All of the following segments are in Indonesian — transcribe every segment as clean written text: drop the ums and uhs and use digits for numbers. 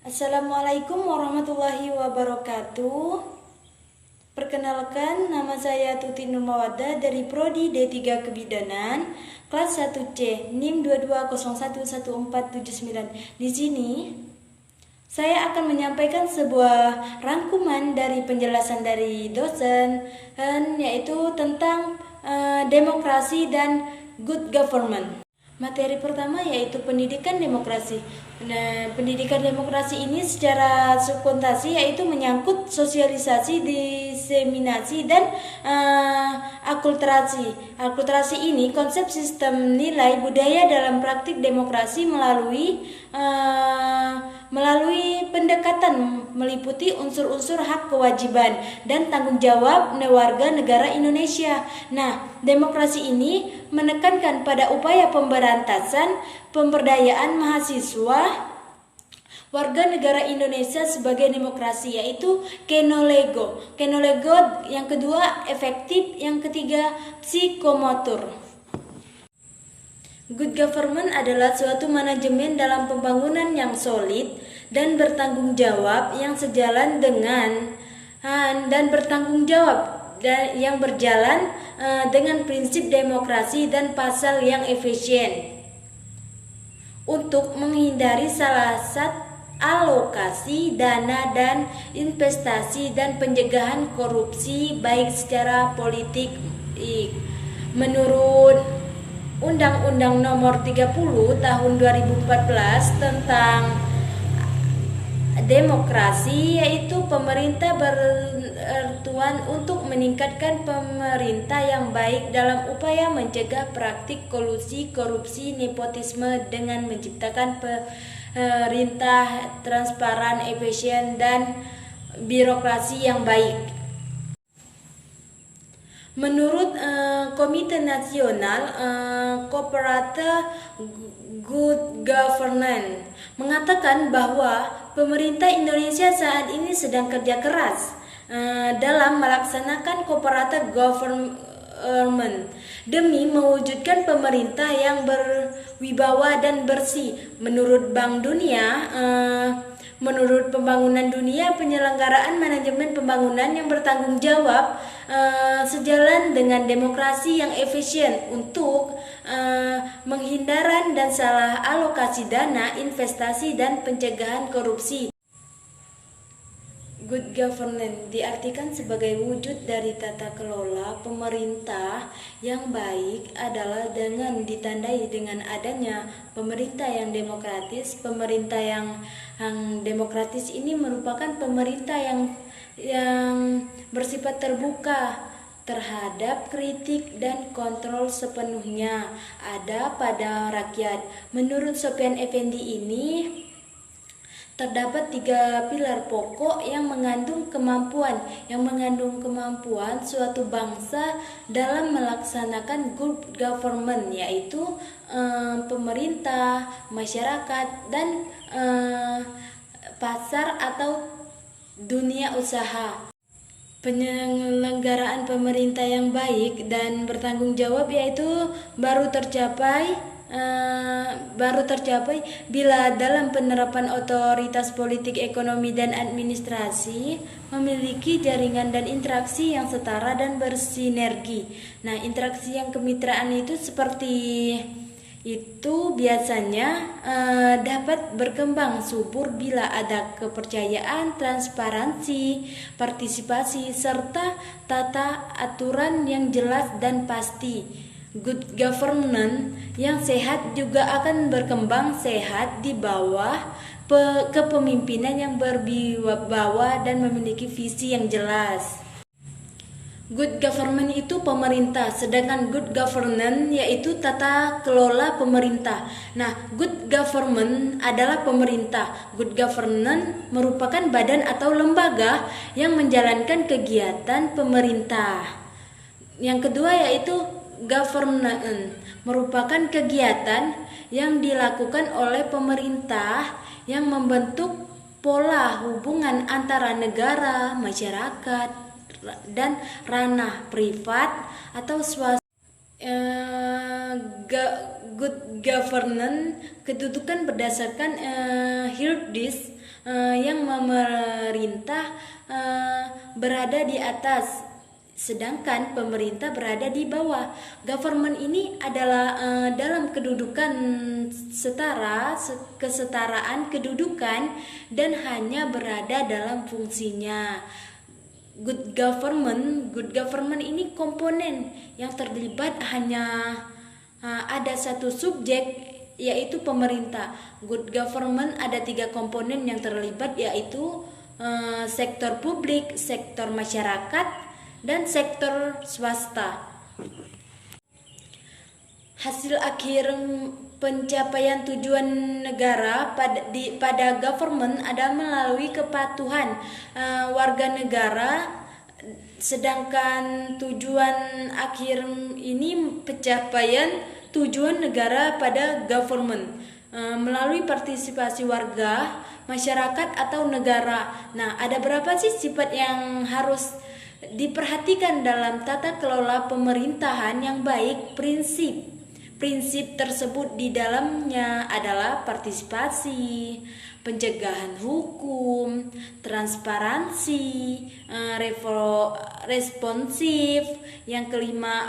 Assalamualaikum warahmatullahi wabarakatuh. Perkenalkan, nama saya Tuti Nurmawada dari Prodi D3 Kebidanan, kelas 1C, NIM 22011479. Di sini saya akan menyampaikan sebuah rangkuman dari penjelasan dari dosen, yaitu tentang demokrasi dan good government. Materi pertama yaitu pendidikan demokrasi. Nah, pendidikan demokrasi ini secara subkontasi yaitu menyangkut sosialisasi, diseminasi, dan akulturasi. Akulturasi ini konsep sistem nilai budaya dalam praktik demokrasi melalui pendekatan meliputi unsur-unsur hak kewajiban dan tanggung jawab warga negara Indonesia. Nah, demokrasi ini menekankan pada upaya pemberantasan, pemberdayaan mahasiswa warga negara Indonesia sebagai demokrasi, yaitu Kenolego. Kenolego yang kedua efektif, yang ketiga psikomotor. Good government adalah suatu manajemen dalam pembangunan yang solid dan bertanggung jawab yang sejalan dengan dan bertanggung jawab dan yang berjalan dengan prinsip demokrasi dan pasal yang efisien untuk menghindari salah satu alokasi dana dan investasi dan pencegahan korupsi baik secara politik. Menurut Undang-Undang Nomor 30 Tahun 2014 tentang demokrasi, yaitu pemerintah bertujuan untuk meningkatkan pemerintah yang baik dalam upaya mencegah praktik kolusi, korupsi, nepotisme dengan menciptakan pemerintah transparan, efisien, dan birokrasi yang baik. Menurut Komite Nasional Corporate Good Governance mengatakan bahwa pemerintah Indonesia saat ini sedang kerja keras dalam melaksanakan corporate government demi mewujudkan pemerintah yang berwibawa dan bersih. Menurut Bank Dunia, menurut Pembangunan Dunia, penyelenggaraan manajemen pembangunan yang bertanggung jawab sejalan dengan demokrasi yang efisien untuk menghindaran dan salah alokasi dana, investasi, dan pencegahan korupsi. Good governance diartikan sebagai wujud dari tata kelola pemerintah yang baik adalah dengan ditandai dengan adanya pemerintah yang demokratis. Pemerintah yang demokratis ini merupakan pemerintah yang bersifat terbuka terhadap kritik dan kontrol sepenuhnya ada pada rakyat. Menurut Sofyan Effendi ini terdapat 3 pilar pokok yang mengandung kemampuan suatu bangsa dalam melaksanakan good government, yaitu pemerintah, masyarakat, dan pasar atau dunia usaha. Penyelenggaraan pemerintah yang baik dan bertanggung jawab yaitu baru tercapai bila dalam penerapan otoritas politik, ekonomi, dan administrasi memiliki jaringan dan interaksi yang setara dan bersinergi. Nah, interaksi yang kemitraan itu seperti itu biasanya dapat berkembang subur bila ada kepercayaan, transparansi, partisipasi, serta tata aturan yang jelas dan pasti. Good governance yang sehat juga akan berkembang sehat di bawah kepemimpinan yang berwibawa dan memiliki visi yang jelas. Good government itu pemerintah, sedangkan good governance yaitu tata kelola pemerintah. Nah, good government adalah pemerintah. Good governance merupakan badan atau lembaga yang menjalankan kegiatan pemerintah. Yang kedua yaitu governance merupakan kegiatan yang dilakukan oleh pemerintah yang membentuk pola hubungan antara negara, masyarakat, dan ranah privat atau swasta. Good governance kedudukan berdasarkan Hirschis yang memerintah berada di atas, sedangkan pemerintah berada di bawah. Government ini adalah dalam kedudukan setara, kesetaraan kedudukan, dan hanya berada dalam fungsinya. Good government ini komponen yang terlibat hanya ada satu subjek, yaitu pemerintah. Good government ada 3 komponen yang terlibat, yaitu sektor publik, sektor masyarakat, dan sektor swasta. Hasil akhir pencapaian tujuan negara pada government adalah melalui kepatuhan warga negara, sedangkan tujuan akhir ini pencapaian tujuan negara pada government melalui partisipasi warga, masyarakat, atau negara. Nah, ada berapa sih sifat yang harus diperhatikan dalam tata kelola pemerintahan yang baik? Prinsip tersebut di dalamnya adalah partisipasi, pencegahan hukum, transparansi, responsif, yang kelima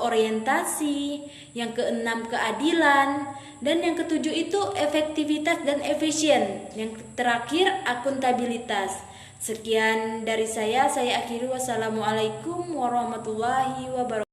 orientasi, yang keenam keadilan, dan yang ketujuh itu efektivitas dan efisien. Yang terakhir akuntabilitas. Sekian dari saya akhiri. Wassalamualaikum warahmatullahi wabarakatuh.